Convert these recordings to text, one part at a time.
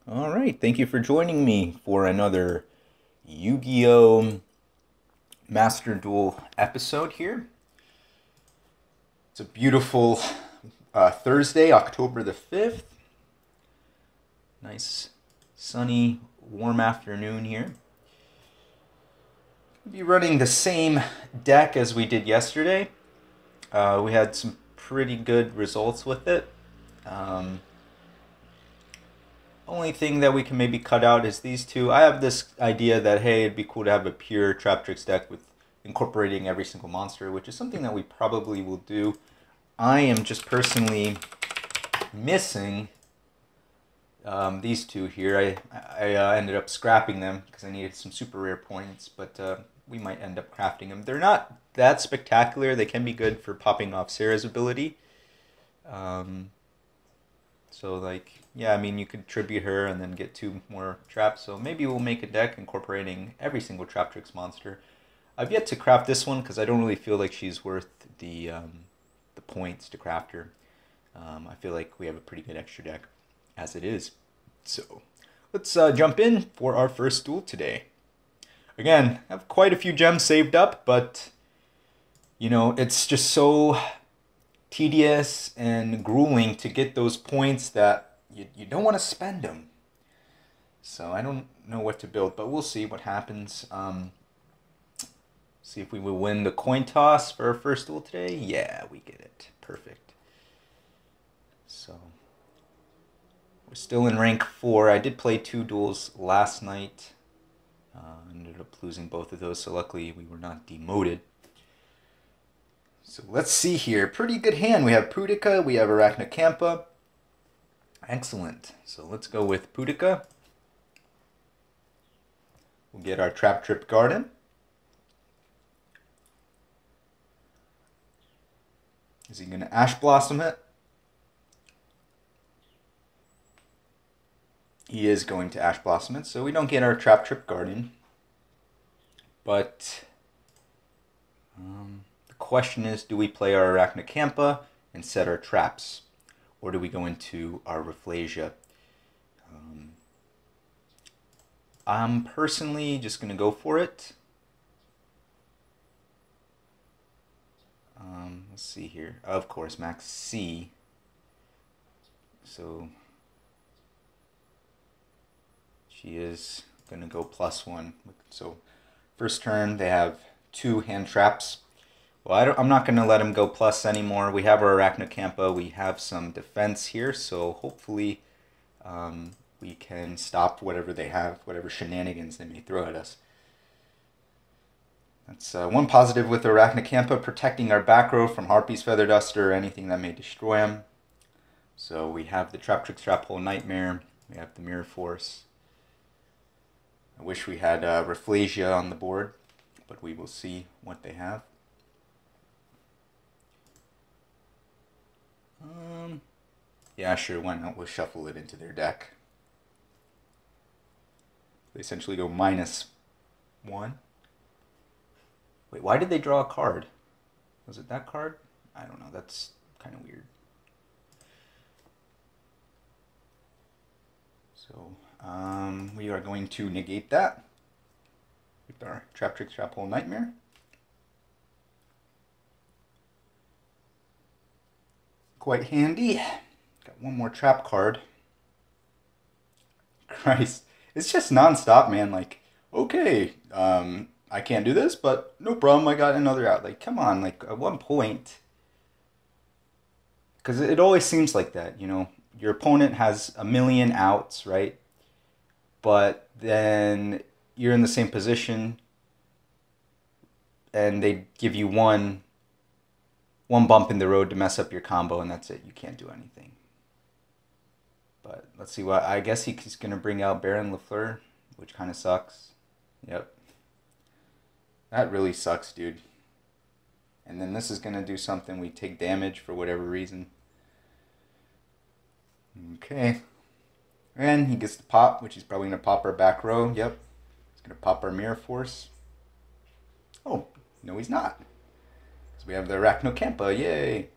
All right, thank you for joining me for another Yu-Gi-Oh! Master Duel episode here. It's a beautiful Thursday, October the 5th. Nice, sunny, warm afternoon here. We'll be running the same deck as we did yesterday. We had some pretty good results with it. Only thing that we can maybe cut out is these two. I have this idea that, hey, it'd be cool to have a pure Traptrix deck with incorporating every single monster, which is something that we probably will do. I am just personally missing these two here. I ended up scrapping them because I needed some super rare points, but we might end up crafting them. They're not that spectacular. They can be good for popping off Sarah's ability. So, like, yeah, I mean, you could tribute her and then get two more traps. So maybe we'll make a deck incorporating every single Traptrix monster. I've yet to craft this one because I don't really feel like she's worth the points to craft her. I feel like we have a pretty good extra deck as it is. So let's jump in for our first duel today. Again, I have quite a few gems saved up, but, you know, it's just so tedious and grueling to get those points that you don't want to spend them. So I don't know what to build, but we'll see what happens. See if we will win the coin toss for our first duel today. Yeah, we get it. Perfect. So we're still in rank 4. I did play 2 duels last night. Ended up losing both of those, so luckily we were not demoted. So let's see here. Pretty good hand. We have Pudica, we have Arachnocampa. Excellent. So let's go with Pudica. We'll get our Traptrix Garden. Is he going to Ash Blossom it? He is going to Ash Blossom it, so we don't get our Traptrix Garden. But the question is, do we play our Arachnocampa and set our traps? Or do we go into our Rafflesia? I'm personally just going to go for it. Let's see here. Of course, max C. So she is going to go +1. So first turn, they have 2 hand traps. Well, I'm not going to let him go plus anymore. We have our Arachnocampa. We have some defense here, so hopefully we can stop whatever they have, whatever shenanigans they may throw at us. That's one positive with Arachnocampa, protecting our back row from Harpy's Feather Duster or anything that may destroy him. So we have the Traptrix Trap Hole Nightmare. We have the Mirror Force. I wish we had Rafflesia on the board, but we will see what they have. Yeah, sure, why not? We'll shuffle it into their deck. They essentially go -1. Wait, why did they draw a card? Was it that card? I don't know, that's kind of weird. So, we are going to negate that with our Traptrix Trap Hole Nightmare. Quite handy. Got one more trap card. Christ. It's just non-stop, man. Like, okay, I can't do this, but no problem, I got another out. Like, come on, like, at one point. Because it always seems like that, you know. Your opponent has a million outs, right? But then you're in the same position, and they give you one bump in the road to mess up your combo, and that's it. You can't do anything. But let's see what... I guess he's going to bring out Baron Lafleur, which kind of sucks. Yep. That really sucks, dude. And then this is going to do something. We take damage for whatever reason. Okay. And he gets the pop, which he's probably going to pop our back row. Yep. He's going to pop our Mirror Force. Oh, no he's not. Because we have the Arachnocampa. Yay.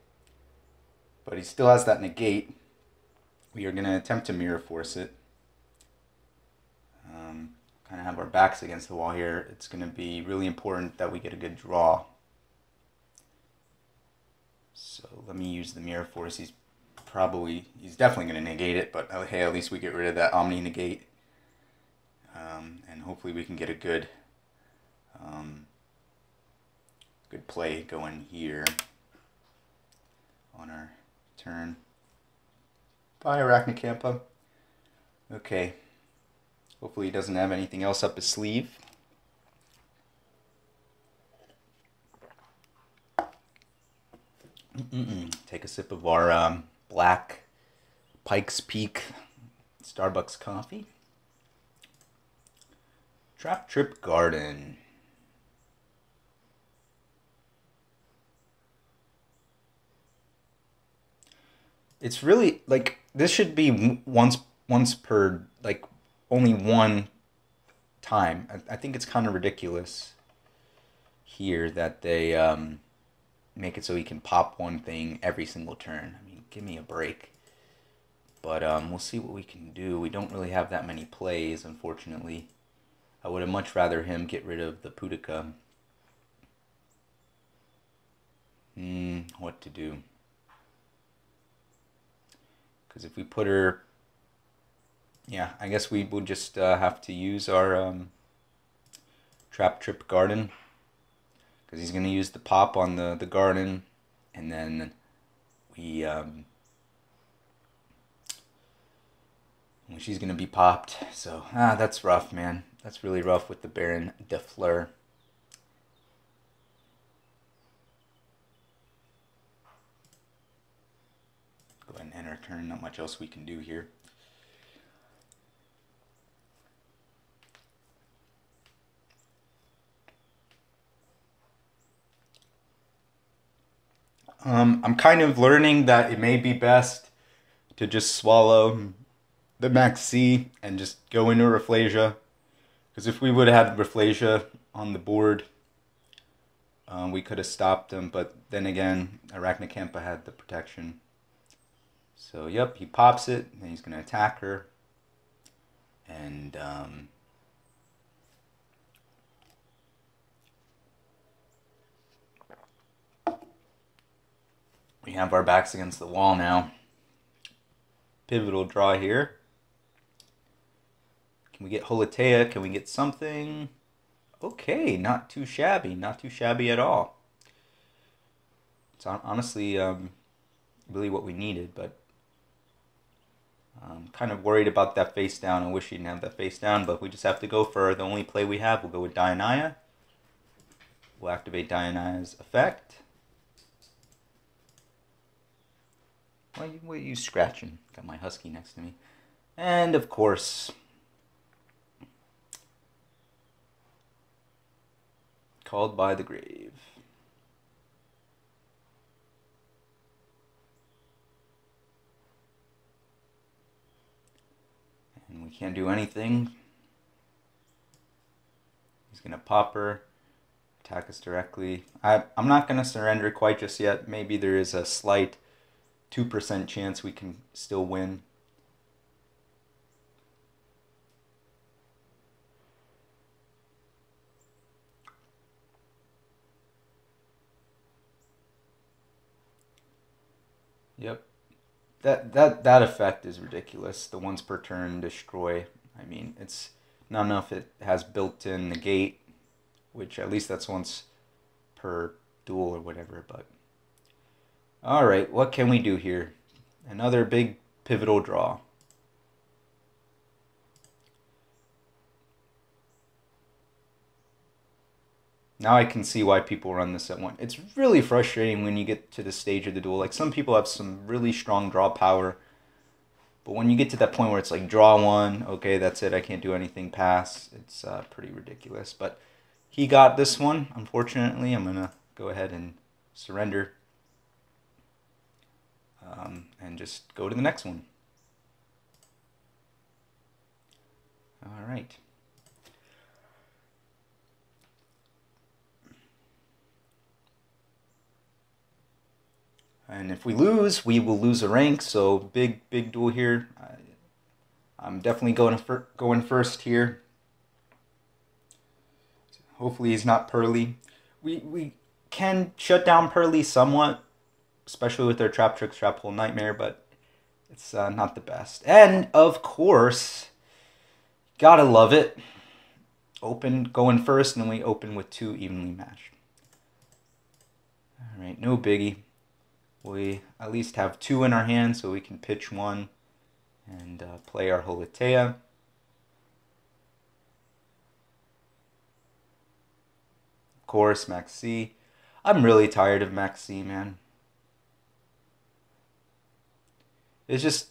But he still has that negate. We are going to attempt to Mirror Force it. kind of have our backs against the wall here, it's going to be really important that we get a good draw. So let me use the Mirror Force. He's definitely going to negate it, but hey, at least we get rid of that Omni negate. And hopefully we can get a good good play going here on our turn. Bye, Arachnocampa. Okay. Hopefully he doesn't have anything else up his sleeve. Take a sip of our black Pike's Peak Starbucks coffee. Traptrix Garden. It's really like this should be once per, like, only one time. I think it's kind of ridiculous here that they make it so he can pop one thing every single turn. I mean, give me a break. But we'll see what we can do. We don't really have that many plays, unfortunately. I would have much rather him get rid of the Pudica. What to do? Because if we put her... Yeah, I guess we will just have to use our Traptrix Garden. Because he's going to use the pop on the garden. And then we... she's going to be popped. So, that's rough, man. That's really rough with the Baron de Fleur. Go ahead and end our turn. Not much else we can do here. I'm kind of learning that it may be best to just swallow the Max C and just go into Rafflesia. Because if we would have had Rafflesia on the board, we could have stopped him. But then again, Arachnocampa had the protection. So, yep, he pops it, and he's going to attack her. And, we have our backs against the wall now. Pivotal draw here. Can we get Holitea? Can we get something? Okay, not too shabby. Not too shabby at all. It's honestly really what we needed, but I'm kind of worried about that face down. I wish he didn't have that face down, but we just have to go for the only play we have. We'll go with Dionaya. We'll activate Dionaya's effect. What are you scratching? Got my husky next to me. And, of course, Called by the Grave. And we can't do anything. He's going to pop her, attack us directly. I'm not going to surrender quite just yet. Maybe there is a slight 2% chance we can still win. Yep. That effect is ridiculous. The once per turn destroy. I mean, it's not enough it has built-in negate, which at least that's once per duel or whatever, but alright, what can we do here? Another big pivotal draw. Now I can see why people run this at one. It's really frustrating when you get to the stage of the duel. Like, some people have some really strong draw power, but when you get to that point where it's like, draw one, okay, that's it, I can't do anything, pass, it's pretty ridiculous. But he got this one, unfortunately. I'm going to go ahead and surrender. And just go to the next one. All right. And if we lose, we will lose a rank. So big duel here. I'm definitely going first here. Hopefully he's not Purrely. We can shut down Purrely somewhat, especially with their Traptrix Trap Hole Nightmare, but it's not the best. And of course, gotta love it. Open going first, and then we open with 2 evenly matched. All right, no biggie. We at least have 2 in our hand, so we can pitch 1 and play our Holitea. Of course, Max C. I'm really tired of Max C, man. It's just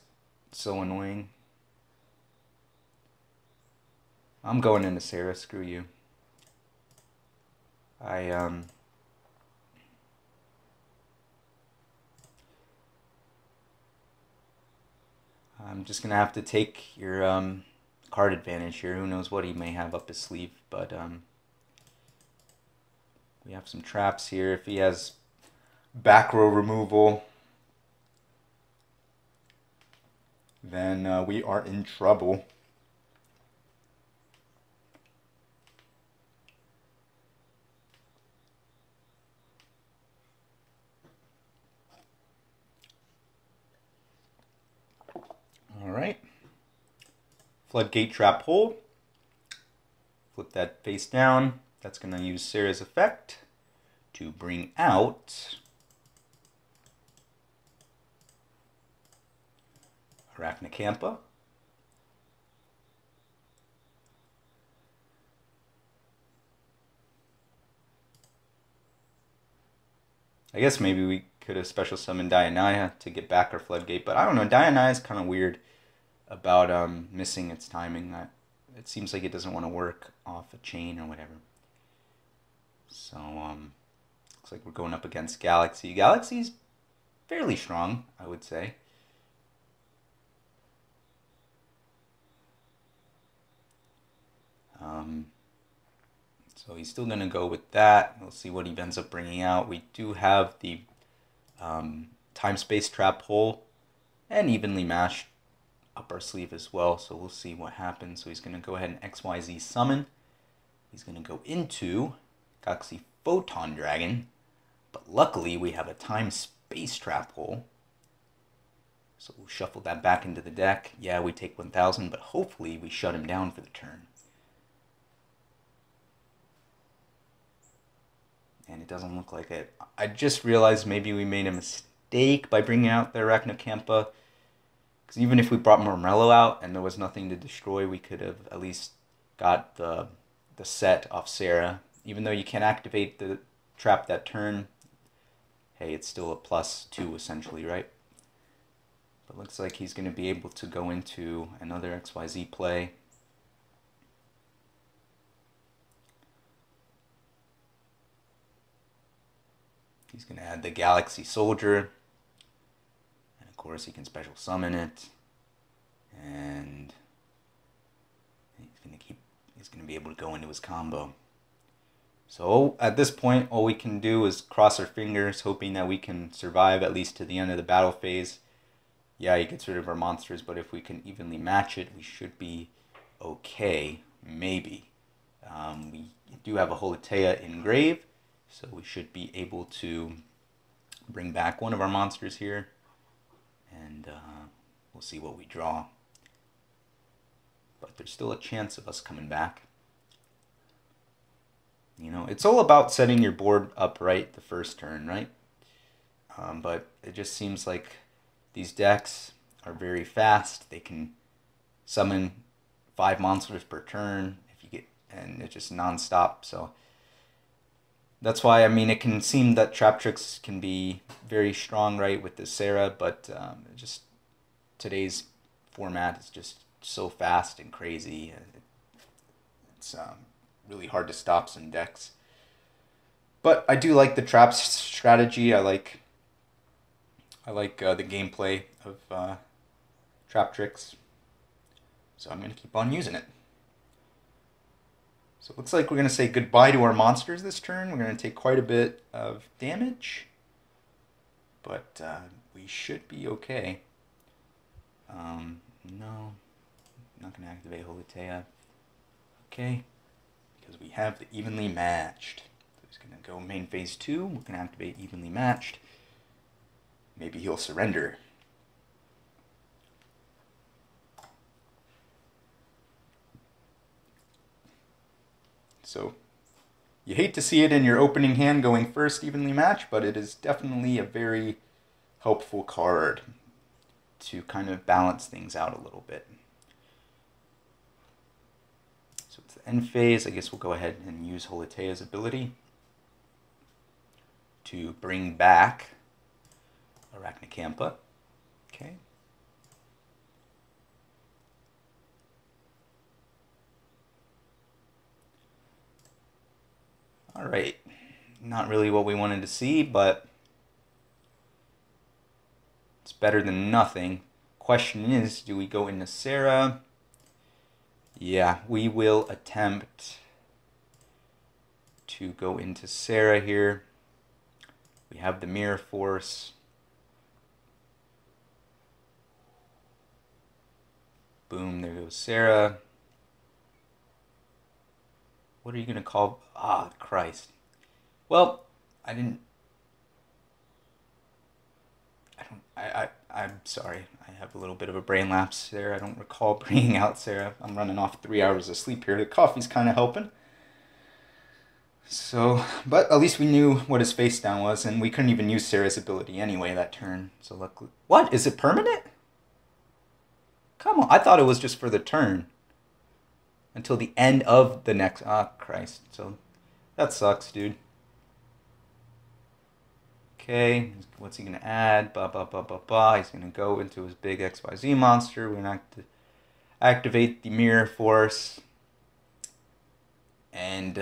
so annoying. I'm going into Sarah, screw you. I'm just gonna have to take your card advantage here. Who knows what he may have up his sleeve, but we have some traps here. If he has back row removal, then we are in trouble. All right. Floodgate Trap Hole. Flip that face down. That's going to use Sarah's effect to bring out Arachnocampa. I guess maybe we could have special summoned Dianaya to get back our Floodgate, but I don't know. Dianaya is kind of weird about missing its timing. It seems like it doesn't want to work off a chain or whatever. So looks like we're going up against Galaxy. Galaxy's fairly strong, I would say. So he's still going to go with that. We'll see what he ends up bringing out. We do have the time-space trap hole and evenly matched up our sleeve as well. So we'll see what happens. So he's going to go ahead and XYZ summon. He's going to go into Galaxy Photon Dragon. But luckily we have a time-space trap hole. So we'll shuffle that back into the deck. Yeah, we take 1,000, but hopefully we shut him down for the turn. And it doesn't look like it. I just realized maybe we made a mistake by bringing out the Arachnocampa. Because even if we brought Mormello out and there was nothing to destroy, we could have at least got the set off Sarah. Even though you can't activate the trap that turn, hey, it's still a +2 essentially, right? But looks like he's going to be able to go into another XYZ play. He's going to add the Galaxy Soldier. And of course he can special summon it. And he's going to be able to go into his combo. So at this point, all we can do is cross our fingers, hoping that we can survive at least to the end of the battle phase. Yeah, he gets rid of our monsters, but if we can evenly match it, we should be okay, maybe. We do have a Holitea in grave, so we should be able to bring back one of our monsters here, and we'll see what we draw. But there's still a chance of us coming back. You know, it's all about setting your board up right the first turn, right? But it just seems like these decks are very fast. They can summon 5 monsters per turn if you get, and it's just non-stop. So that's why, I mean, it can seem that Traptrix can be very strong, right, with the Sarah, but just today's format is just so fast and crazy. It's really hard to stop some decks. But I do like the traps strategy. I like the gameplay of Traptrix. So I'm going to keep on using it. So it looks like we're going to say goodbye to our monsters this turn. We're going to take quite a bit of damage. But we should be okay. No, I'm not going to activate Holitea. Okay. because we have the evenly matched. So he's going to go main phase 2. We're going to activate evenly matched. Maybe he'll surrender. So you hate to see it in your opening hand going first evenly matched, but it is definitely a very helpful card to kind of balance things out a little bit. So it's the end phase. I guess we'll go ahead and use Holatea's ability to bring back Arachnicampa. Okay. All right. Not really what we wanted to see, but it's better than nothing. Question is, do we go into Sarah? Yeah, we will attempt to go into Sarah here. We have the Mirror Force. Boom, there goes Sarah. What are you going to call? Ah, Christ. Well, I'm sorry. I have a little bit of a brain lapse there. I don't recall bringing out Sarah. I'm running off 3 hours of sleep here. The coffee's kind of helping. So, but at least we knew what his face down was, and we couldn't even use Sarah's ability anyway that turn. So luckily... What? Is it permanent? Come on. I thought it was just for the turn. Until the end of the next... Ah, Christ. So, that sucks, dude. Okay, what's he going to add? He's going to go into his big XYZ monster. We're going to activate the Mirror Force. And,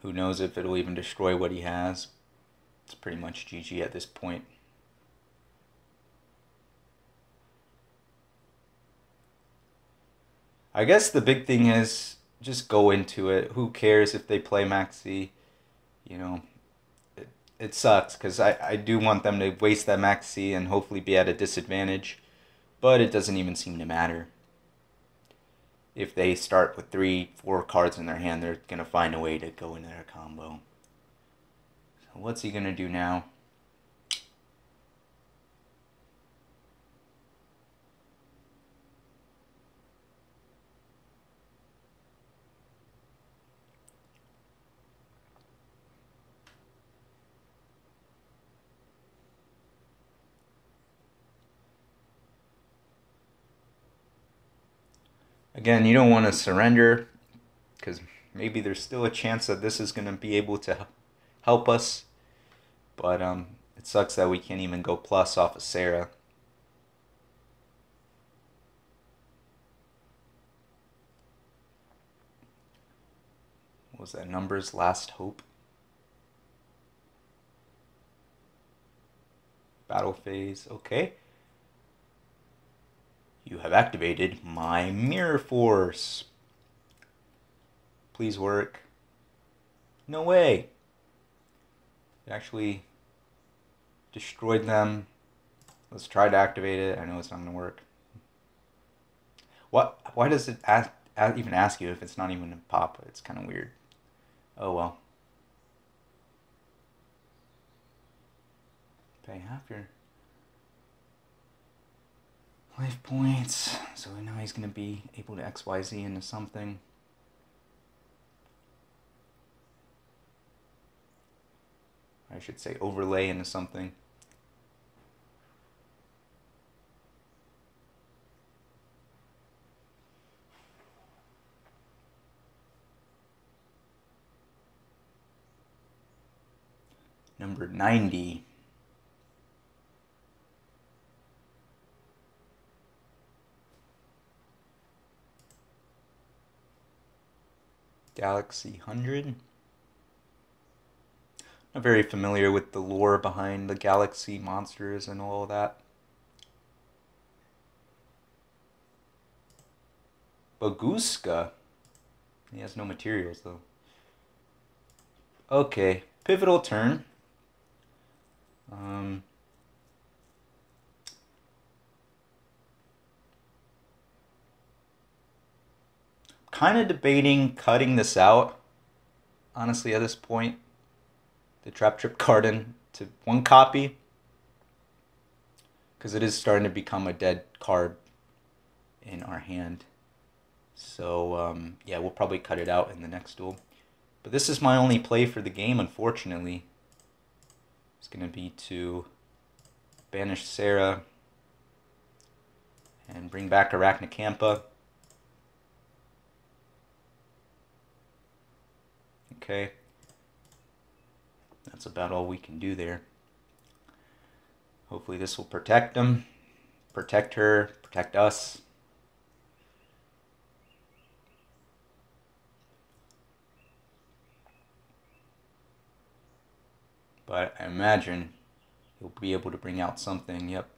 who knows if it'll even destroy what he has. It's pretty much GG at this point. I guess the big thing is just go into it. Who cares if they play Maxi? You know, it sucks because I do want them to waste that Maxi and hopefully be at a disadvantage. But it doesn't even seem to matter. If they start with 3-4 cards in their hand, they're going to find a way to go into their combo. So what's he going to do now? Again, you don't want to surrender because maybe there's still a chance that this is going to be able to help us. But it sucks that we can't even go plus off of Sarah. What was that? Numbers Last Hope. Battle phase. Okay. You have activated my Mirror Force. Please work. No way. It actually destroyed them. Let's try to activate it. I know it's not going to work. What? Why does it even ask you if it's not even a pop? It's kind of weird. Oh well. Pay half your life points. So now he's going to be able to XYZ into something. I should say overlay into something. Number 90. Galaxy 100. Not very familiar with the lore behind the Galaxy monsters and all of that. Baguska. He has no materials though. Okay, pivotal turn. kind of debating cutting this out, honestly, at this point. The Traptrix Garden to 1 copy. Because it is starting to become a dead card in our hand. So, yeah, we'll probably cut it out in the next duel. But this is my only play for the game, unfortunately. It's going to be to banish Sarah and bring back Arachnacampa. Okay. That's about all we can do there. Hopefully this will protect them, protect her, protect us. But I imagine he'll be able to bring out something. Yep.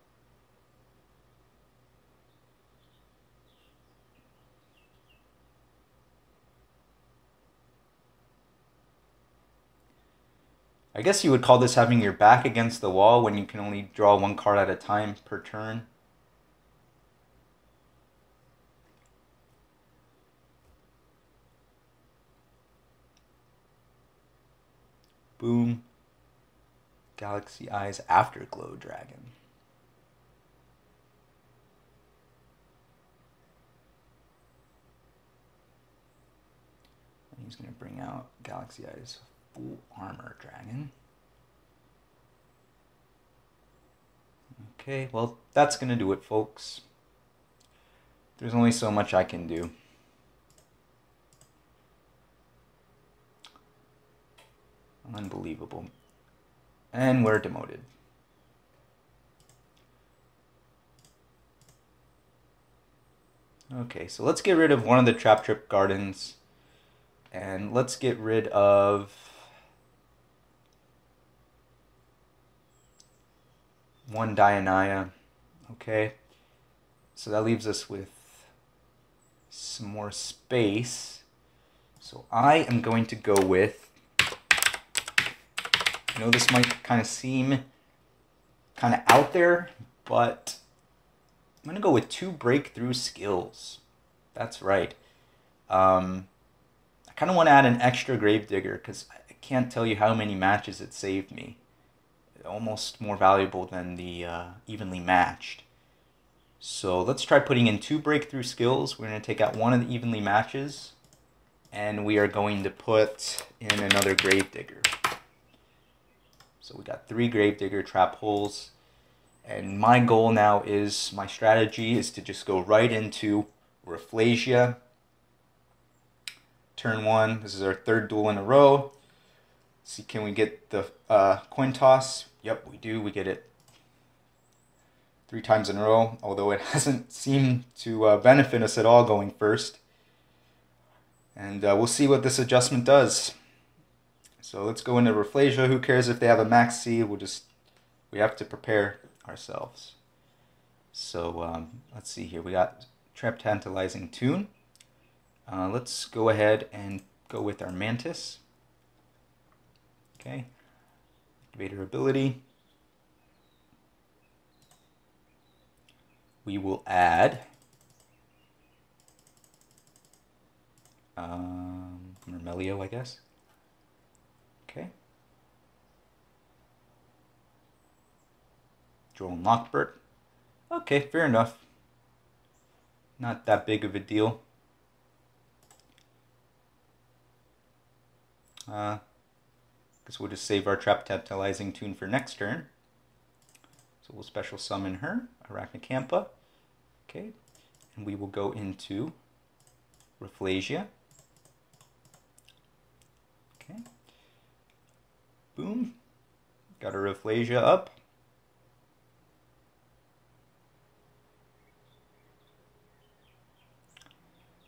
I guess you would call this having your back against the wall when you can only draw 1 card at a time per turn. Boom. Galaxy Eyes Afterglow Dragon. And he's going to bring out Galaxy Eyes Full Armor Dragon. Okay, well, that's going to do it, folks. There's only so much I can do. Unbelievable. And we're demoted. Okay, so let's get rid of one of the Traptrix Gardens. And let's get rid of one Dianaya. Okay, so that leaves us with some more space. So I am going to go with, I know this might kind of seem kind of out there, but I'm going to go with 2 breakthrough skills. That's right. I kind of want to add an extra Gravedigger because I can't tell you how many matches it saved me. Almost more valuable than the evenly matched. So let's try putting in 2 breakthrough skills. We're going to take out one of the evenly matches, and we are going to put in another Gravedigger. So we got 3 Gravedigger trap holes, and my goal now is, my strategy is to just go right into Rafflesia. Turn 1, this is our 3rd duel in a row. See, can we get the coin toss? Yep, we do. We get it 3 times in a row, although it hasn't seemed to benefit us at all going first. And we'll see what this adjustment does. So let's go into Rafflesia. Who cares if they have a max C? We have to prepare ourselves. So let's see here. We got Trap Tantalizing Tune. Let's go ahead and go with our Mantis. Okay. Activate her ability. We will add Mermelio, I guess. Okay. Joel Knockbert. Okay, fair enough. Not that big of a deal. Guess we'll just save our Trap Tantalizing Tune for next turn. So we'll special summon her, Arachnacampa. Okay, and we will go into Rafflesia. Okay. Boom. Got our Rafflesia up.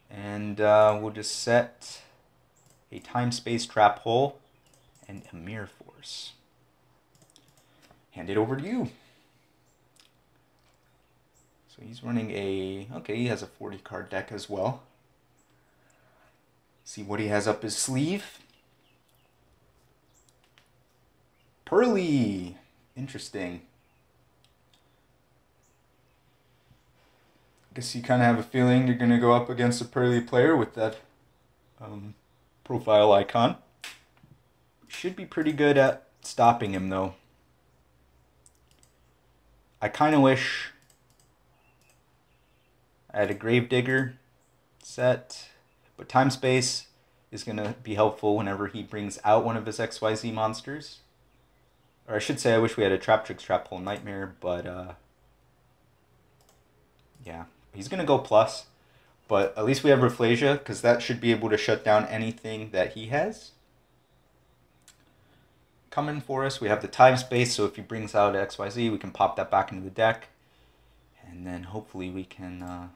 And we'll just set a time-space trap hole and a Mirror Force. Hand it over to you. So he's running a, okay, he has a 40 card deck as well. See what he has up his sleeve. Purrely. Interesting. Guess you kind of have a feeling you're going to go up against a Purrely player with that profile icon. Should be pretty good at stopping him though. I kind of wish I had a Gravedigger set, but Time Space is going to be helpful whenever he brings out one of his XYZ monsters. Or I should say I wish we had a Traptrix Trap Hole Nightmare, but yeah, he's going to go plus. But at least we have Rafflesia, because that should be able to shut down anything that he has coming for us. We have the Time Space, so if he brings out XYZ, we can pop that back into the deck. And then hopefully we can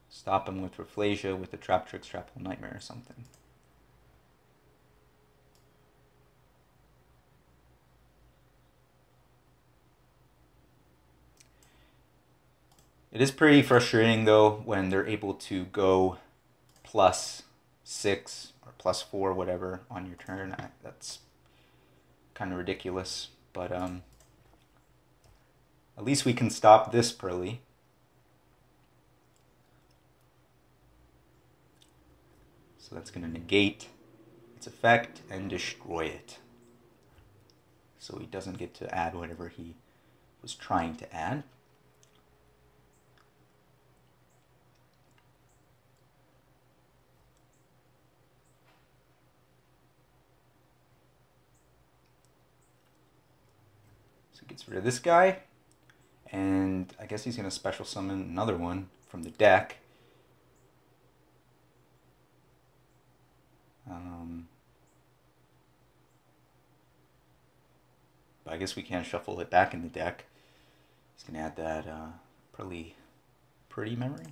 stop him with Rafflesia with the Traptrix Trap Hole Nightmare or something. It is pretty frustrating though when they're able to go +6 or +4, whatever, on your turn. That's kind of ridiculous, but at least we can stop this Purrely. So that's going to negate its effect and destroy it. So he doesn't get to add whatever he was trying to add. So gets rid of this guy, and I guess he's going to special summon another one from the deck. But I guess we can't shuffle it back in the deck. He's going to add that pretty memory.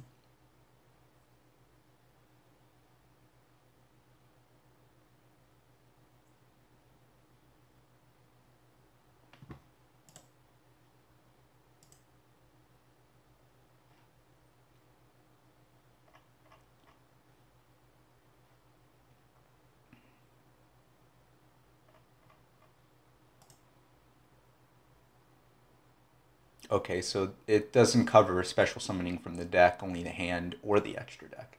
Okay, so it doesn't cover special summoning from the deck, only the hand or the extra deck.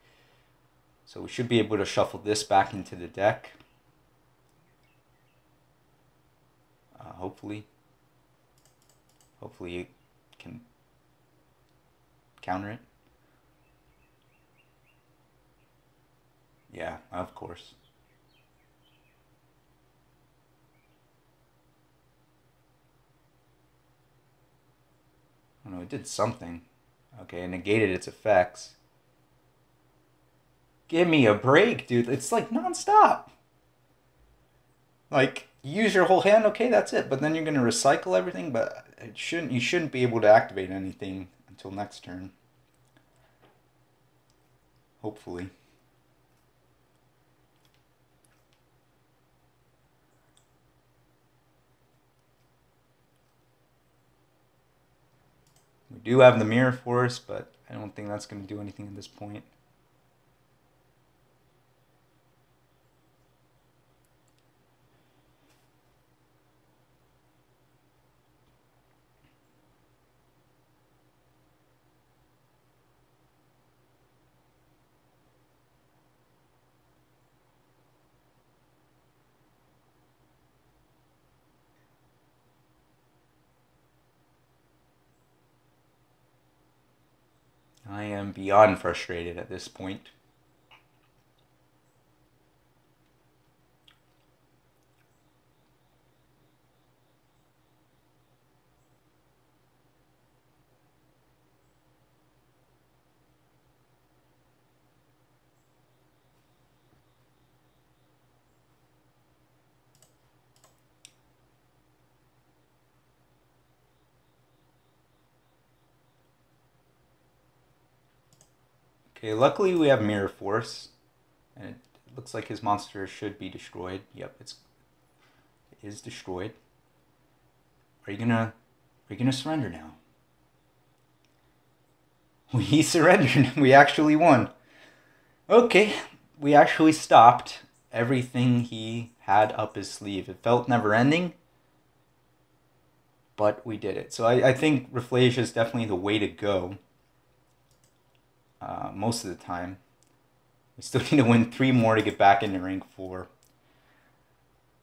So we should be able to shuffle this back into the deck. Hopefully. Hopefully it can counter it. Yeah, of course. I don't know, it did something. Okay, it negated its effects. Give me a break, dude. It's like non-stop. Like, use your whole hand, okay, that's it. But then you're gonna recycle everything, but you shouldn't be able to activate anything until next turn. Hopefully. We do have the Mirror Force, but I don't think that's going to do anything at this point. I am beyond frustrated at this point. Okay, luckily we have Mirror Force, and it looks like his monster should be destroyed. Yep, it is destroyed. Are you gonna surrender now? We surrendered. We actually won. Okay, we actually stopped everything he had up his sleeve. It felt never-ending, but we did it. So I think Rafflesia is definitely the way to go. Most of the time. We still need to win 3 more to get back into rank 4.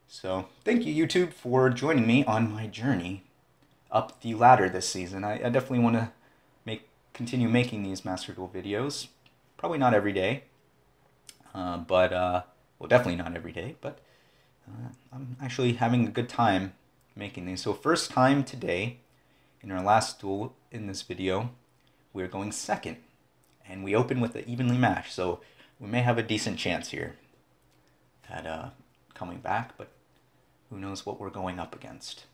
So thank you, YouTube, for joining me on my journey up the ladder this season. I definitely want to continue making these Master Duel videos. Probably not every day, well, definitely not every day, but I'm actually having a good time making these. So first time today, in our last duel in this video, we're going second, and we open with the evenly matched, so we may have a decent chance here at coming back, but who knows what we're going up against.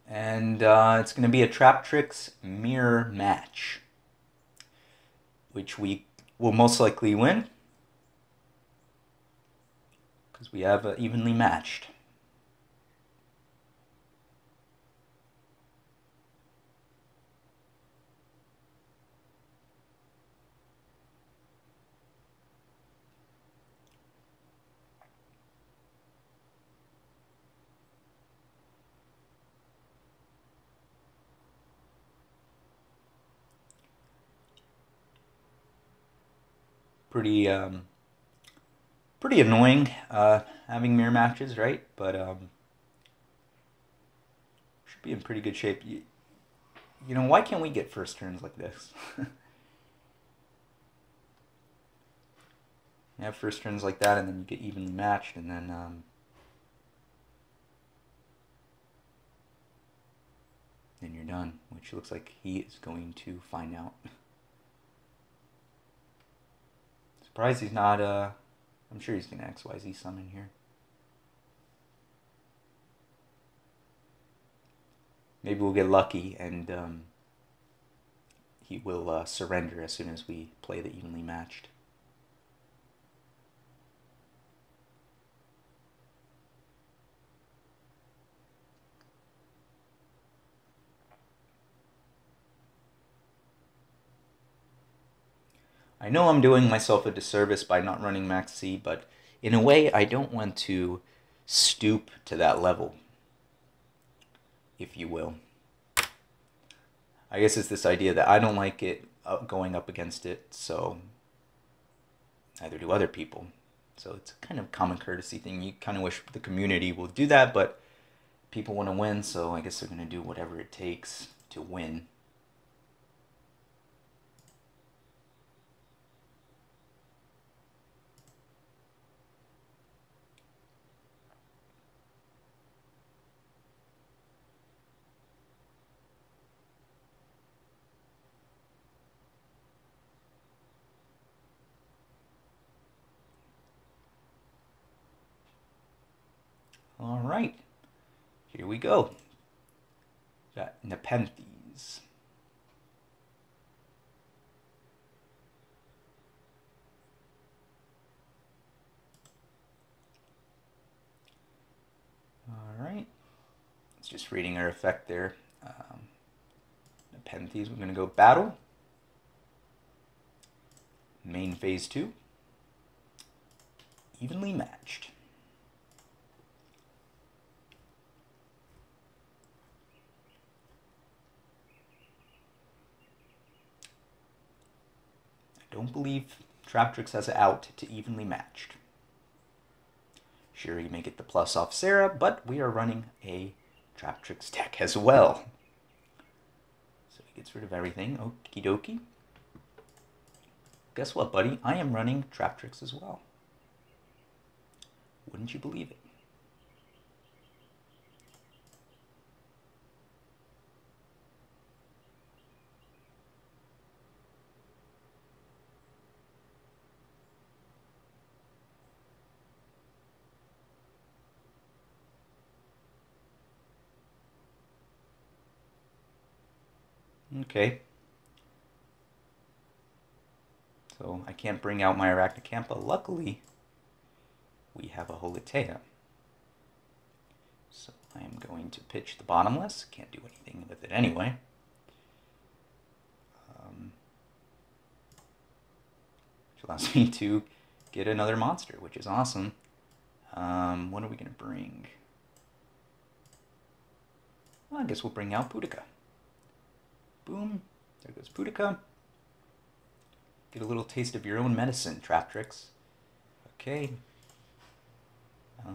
And it's going to be a Traptrix mirror match, which we will most likely win because we have evenly matched. Pretty annoying having mirror matches, right? But should be in pretty good shape. You know, why can't we get first turns like this? You have first turns like that, and then you get evenly matched, and then you're done. Which looks like he is going to find out. Surprised he's not, I'm sure he's going to XYZ summon here. Maybe we'll get lucky and he will surrender as soon as we play the evenly matched. I know I'm doing myself a disservice by not running Max C, but in a way I don't want to stoop to that level, if you will. I guess it's this idea that I don't like it going up against it, so neither do other people. So it's a kind of common courtesy thing. You kind of wish the community will do that, but people want to win, so I guess they're going to do whatever it takes to win. All right, here we go. Got Nepenthes. All right, it's just reading our effect there. Nepenthes, we're going to go battle. Main phase 2. Evenly matched. I don't believe Traptrix has it out to evenly matched. Sure, you may get the plus off Sarah, but we are running a Traptrix deck as well. So he gets rid of everything. Okie dokie. Guess what, buddy? I am running Traptrix as well. Wouldn't you believe it? Okay. So I can't bring out my Arachnicampa. Luckily, we have a Holitea. So I am going to pitch the bottomless. Can't do anything with it anyway. Which allows me to get another monster, which is awesome. What are we going to bring? Well, I guess we'll bring out Boudica. Boom. There goes Boudica. Get a little taste of your own medicine, Traptrix. Okay. I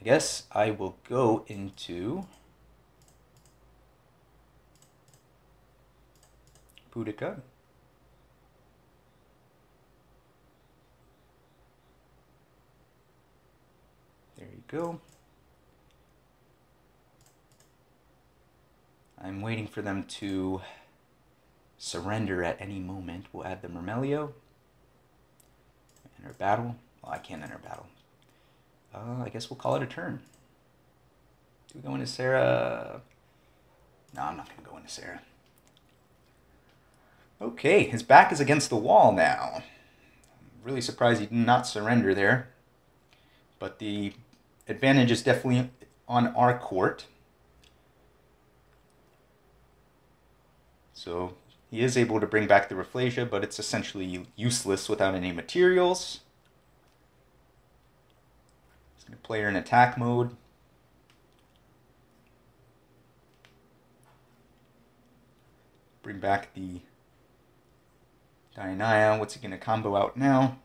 guess I will go into Boudica. There you go. I'm waiting for them to surrender at any moment. We'll add the Murmelio. Enter battle. Well, I can't enter battle. I guess we'll call it a turn. Do we go into Sarah? No, I'm not going to go into Sarah. Okay, his back is against the wall now. I'm really surprised he did not surrender there. But the advantage is definitely on our court. So he is able to bring back the Rafflesia, but it's essentially useless without any materials. He's going to play her in attack mode. Bring back the Dianaya. What's he going to combo out now?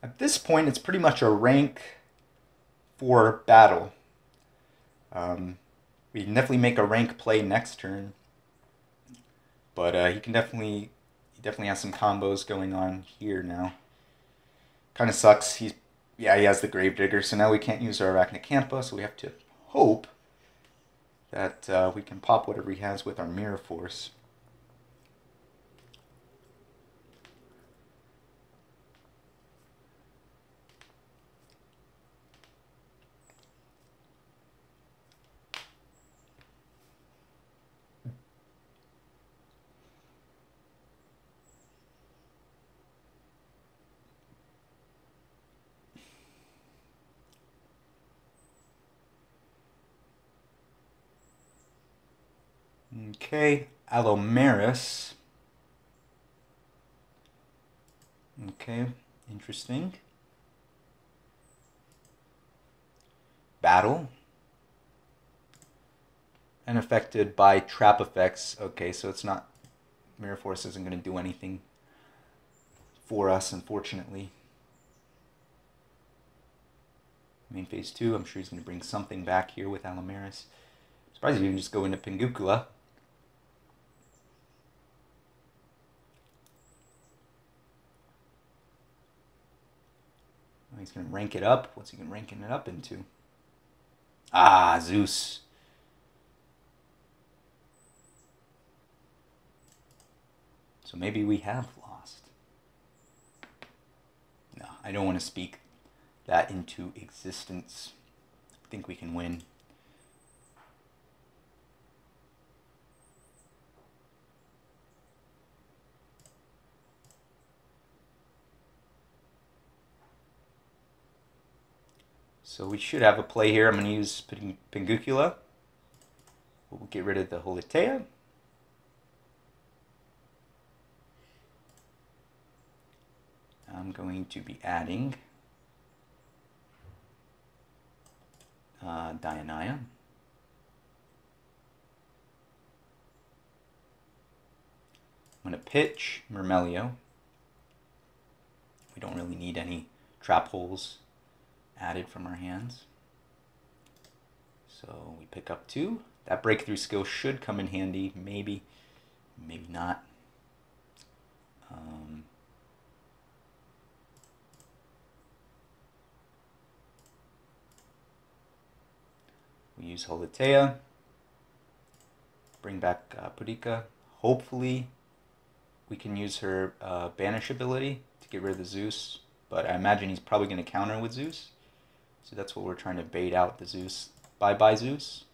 At this point, it's pretty much a rank 4 battle. We can definitely make a rank play next turn, but he definitely has some combos going on here now. Kind of sucks. He has the Gravedigger, so now we can't use our Arachnacampa, so we have to hope that we can pop whatever he has with our Mirror Force. Okay, Alomaris. Okay, interesting. Battle. Unaffected by trap effects. Okay, so it's not... Mirror Force isn't going to do anything for us, unfortunately. Main phase 2, I'm sure he's going to bring something back here with Alomaris. Surprised he didn't just go into Pingucula. He's going to rank it up. What's he going to rank it up into? Ah, Zeus. So maybe we have lost. No, I don't want to speak that into existence. I think we can win. So we should have a play here. I'm going to use Pingucula. We'll get rid of the Holitea. I'm going to be adding Dianaya. I'm going to pitch Murmelio. We don't really need any trap holes added from our hands. So we pick up 2. That breakthrough skill should come in handy. Maybe, maybe not. We use Holitea. Bring back Boudica. Hopefully we can use her banish ability to get rid of the Zeus. But I imagine he's probably going to counter with Zeus. So that's what we're trying to bait out, the Zeus. Bye-bye, Zeus.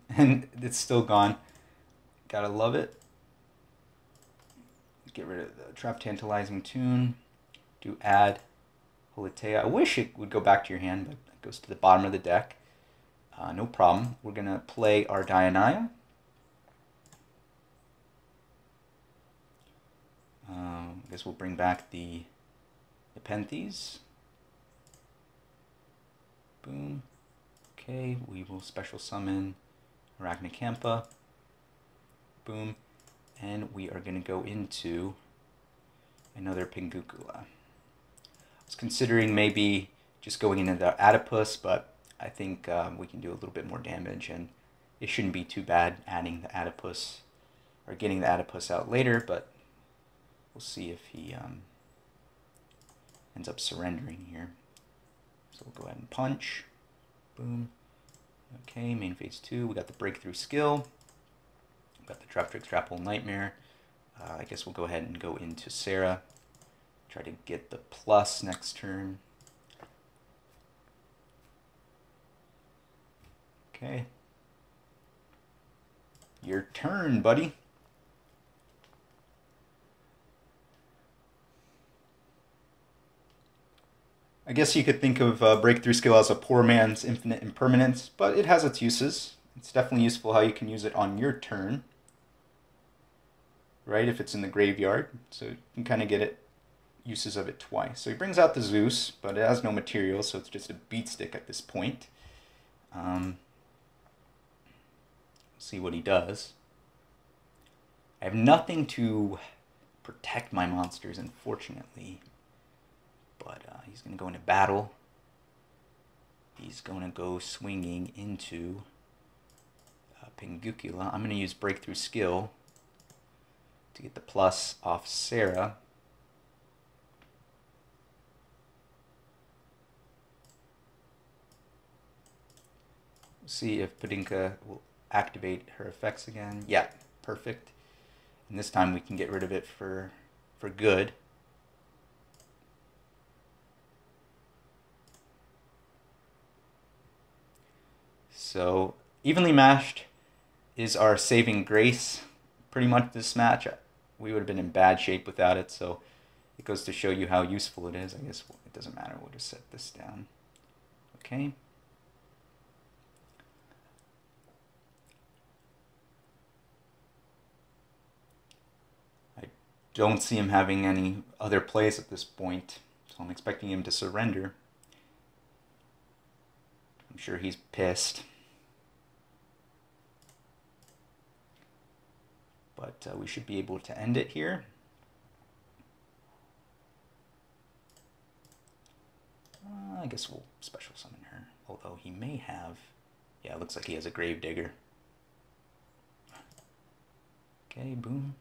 and it's still gone. Gotta love it. Get rid of the Trap Tantalizing Tune. Do add Holitea. I wish it would go back to your hand, but it goes to the bottom of the deck. No problem. We're going to play our Dionaya. I guess we'll bring back the Penthes. Boom. Okay, we will special summon Arachnacampa. Boom. And we are going to go into another Pinguicula. I was considering maybe just going into the Adipus, but I think we can do a little bit more damage, and it shouldn't be too bad adding the Adipus, or getting the Adipus out later, but we'll see if he ends up surrendering here. So we'll go ahead and punch. Boom. Okay, main phase 2. We got the breakthrough skill. We got the Traptrix Trapple Nightmare. I guess we'll go ahead and go into Sarah. Try to get the plus next turn. Okay. Your turn, buddy. I guess you could think of Breakthrough Skill as a poor man's infinite impermanence, but it has its uses. It's definitely useful how you can use it on your turn, right, if it's in the graveyard. So you can kind of get it, uses of it twice. So he brings out the Zeus, but it has no material, so it's just a beat stick at this point. See what he does. I have nothing to protect my monsters, unfortunately. But he's going to go into battle. He's going to go swinging into Pinguicula. I'm going to use Breakthrough Skill to get the plus off Sarah. See if Padinka will activate her effects again. Yeah, perfect. And this time we can get rid of it for good. So Evenly Matched is our saving grace. Pretty much this match, we would have been in bad shape without it, so it goes to show you how useful it is. I guess it doesn't matter, we'll just set this down. Okay. I don't see him having any other plays at this point, so I'm expecting him to surrender. I'm sure he's pissed. But we should be able to end it here. I guess we'll special summon her, although he may have... Yeah, it looks like he has a Gravedigger. Okay, boom.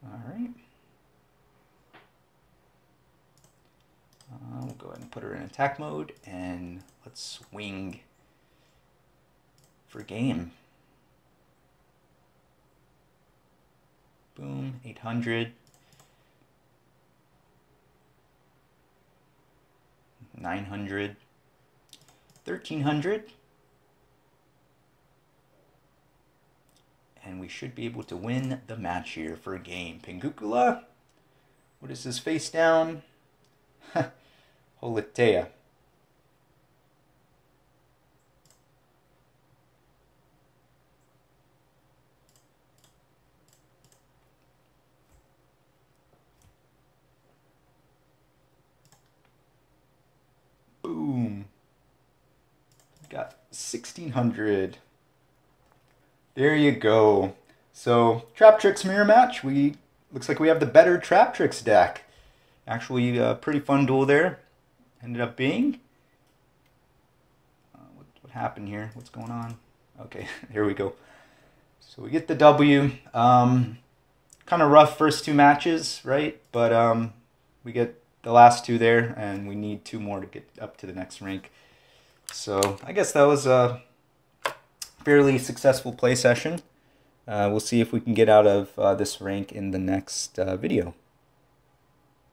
Alright. We'll go ahead and put her in attack mode, and let's swing for game. Boom, 800. 900. 1300. And we should be able to win the match here for a game. Pinguicula. What is this face down? Holitea. Boom. Got 1600. There you go. So, Traptrix mirror match. Looks like we have the better Traptrix deck. Actually, a pretty fun duel there. Ended up being. What happened here? What's going on? Okay, here we go. So we get the W. Kind of rough first two matches, right? But we get the last two there, and we need two more to get up to the next rank. So I guess that was a fairly successful play session. We'll see if we can get out of this rank in the next video.